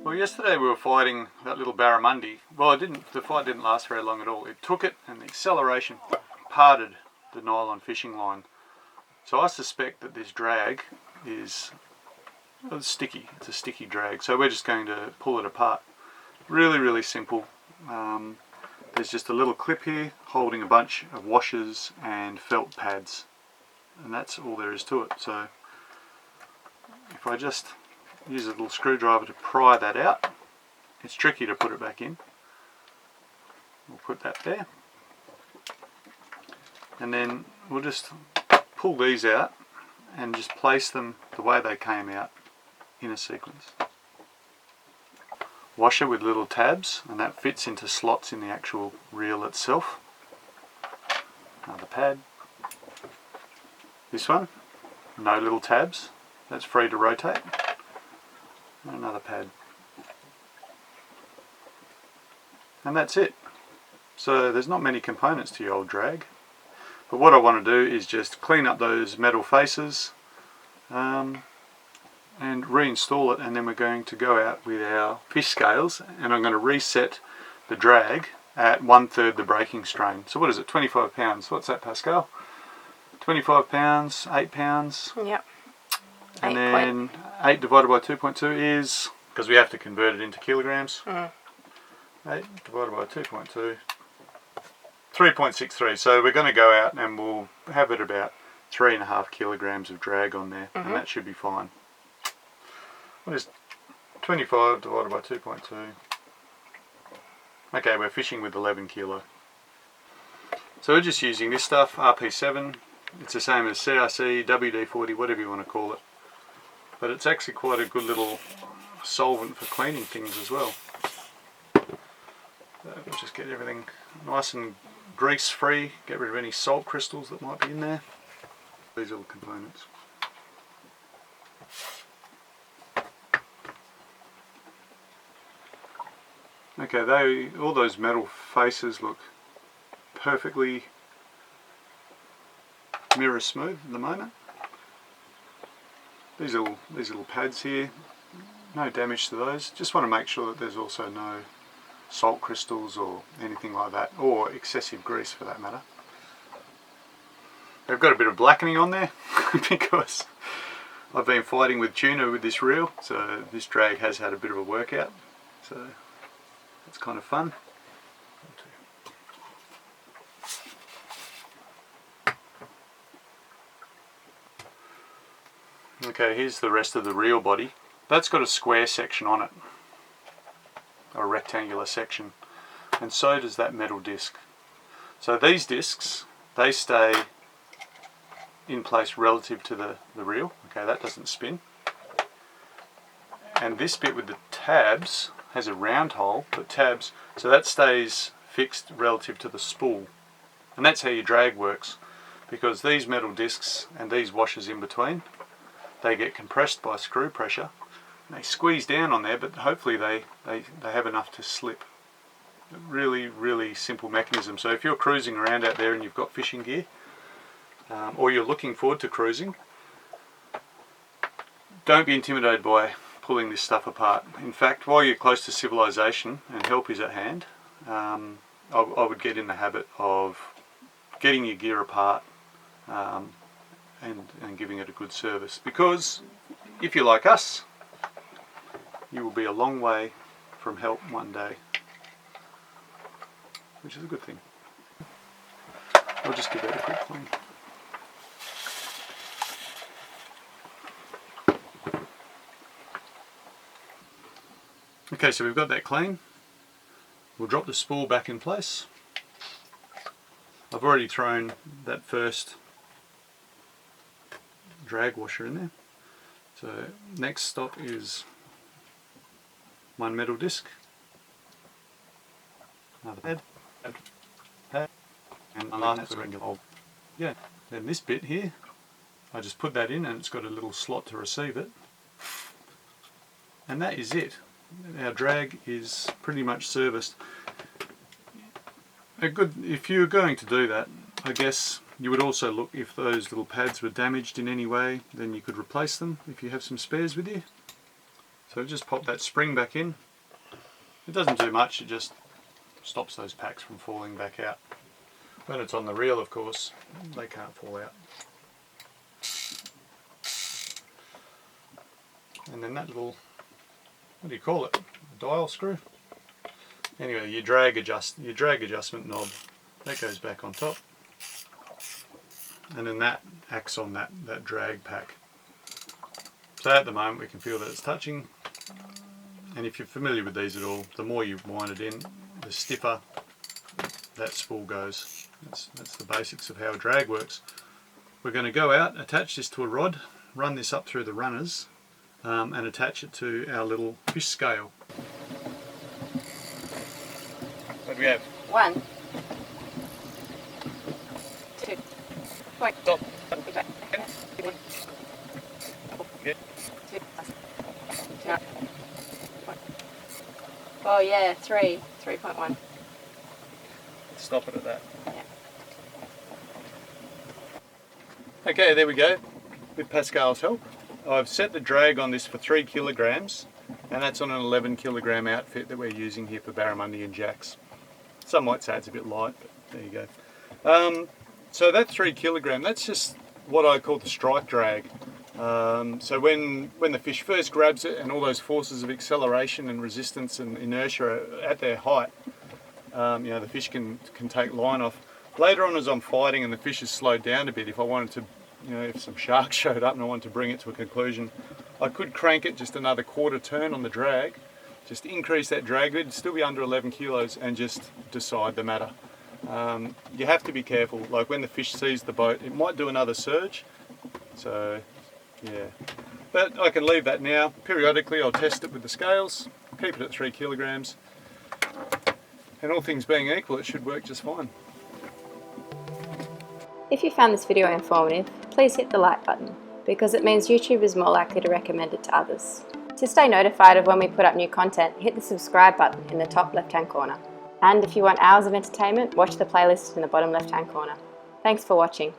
Well, yesterday we were fighting that little barramundi. Well, the fight didn't last very long at all. It took it and the acceleration parted the nylon fishing line. So I suspect that this drag is sticky. It's a sticky drag. So we're just going to pull it apart. Really, really simple. There's just a little clip here holding a bunch of washers and felt pads. And that's all there is to it. So if I just use a little screwdriver to pry that out, it's tricky to put it back in. We'll put that there. And then we'll just pull these out and just place them the way they came out in a sequence. Washer with little tabs, and that fits into slots in the actual reel itself. Another pad. This one, no little tabs, that's free to rotate. And another pad. And that's it. So there's not many components to your old drag. But what I want to do is just clean up those metal faces and reinstall it, and then we're going to go out with our fish scales and I'm going to reset the drag at 1/3 the breaking strain. So what is it, 25 pounds? What's that, Pascal? 25 pounds, 8 pounds? Yep. And then 8 divided by 2.2 is, because we have to convert it into kilograms, 8 divided by 2.2, 3.63. So we're going to go out and we'll have it about 3.5 kilograms of drag on there, and that should be fine. What is 25 divided by 2.2? Okay, we're fishing with 11 kilo. So we're just using this stuff, RP7. It's the same as CRC, WD-40, whatever you want to call it. But it's actually quite a good little solvent for cleaning things as well. So we'll just get everything nice and grease free, get rid of any salt crystals that might be in there. These little components. Okay, all those metal faces look perfectly mirror smooth at the moment. These little pads here, no damage to those. Just want to make sure that there's also no salt crystals or anything like that, or excessive grease for that matter. They've got a bit of blackening on there because I've been fighting with tuna with this reel, so this drag has had a bit of a workout, so that's kind of fun. Okay, here's the rest of the reel body. That's got a square section on it, a rectangular section, and so does that metal disc. So these discs, they stay in place relative to the reel. Okay, that doesn't spin. And this bit with the tabs has a round hole, but tabs, so that stays fixed relative to the spool. And that's how your drag works, because these metal discs and these washers in between, they get compressed by screw pressure. They squeeze down on there, but hopefully they have enough to slip. Really, really simple mechanism. So if you're cruising around out there and you've got fishing gear, or you're looking forward to cruising, don't be intimidated by pulling this stuff apart. In fact, while you're close to civilization and help is at hand, I would get in the habit of getting your gear apart and giving it a good service, because if you're like us, you will be a long way from help one day, which is a good thing. I'll just give that a quick clean. Okay, so we've got that clean. We'll drop the spool back in place. I've already thrown that first drag washer in there. So next stop is one metal disc, another pad, and last regular. Yeah, then this bit here, I just put that in and it's got a little slot to receive it. And that is it. Our drag is pretty much serviced. If you're going to do that, I guess you would also look if those little pads were damaged in any way, then you could replace them if you have some spares with you. So just pop that spring back in. It doesn't do much, it just stops those packs from falling back out. When it's on the reel, of course, they can't fall out. And then that little, what do you call it? A dial screw? Anyway, your drag adjustment knob, that goes back on top. And then that acts on that drag pack. So at the moment we can feel that it's touching. And if you're familiar with these at all, the more you wind it in, the stiffer that spool goes. That's the basics of how a drag works. We're going to go out, attach this to a rod, run this up through the runners, and attach it to our little fish scale. What do we have? 1, 2, point. Stop. Oh yeah, 3.1. Stop it at that. Yeah. Okay, there we go. With Pascal's help, I've set the drag on this for 3 kilograms, and that's on an 11 kilogram outfit that we're using here for barramundi and jacks. Some might say it's a bit light, but there you go. So that 3 kilogram, that's just what I call the strike drag. So when the fish first grabs it and all those forces of acceleration and resistance and inertia are at their height, the fish can take line off. Later on as I'm fighting and the fish has slowed down a bit, if I wanted to, if some sharks showed up and I wanted to bring it to a conclusion, I could crank it just another quarter turn on the drag, just increase that drag width, still be under 11 kilos and just decide the matter. You have to be careful, like when the fish sees the boat, it might do another surge, so yeah. But I can leave that now. Periodically I'll test it with the scales, keep it at 3 kilograms, and all things being equal, it should work just fine. If you found this video informative, please hit the like button, because it means YouTube is more likely to recommend it to others. To stay notified of when we put up new content, hit the subscribe button in the top left-hand corner. And if you want hours of entertainment, watch the playlist in the bottom left-hand corner. Thanks for watching.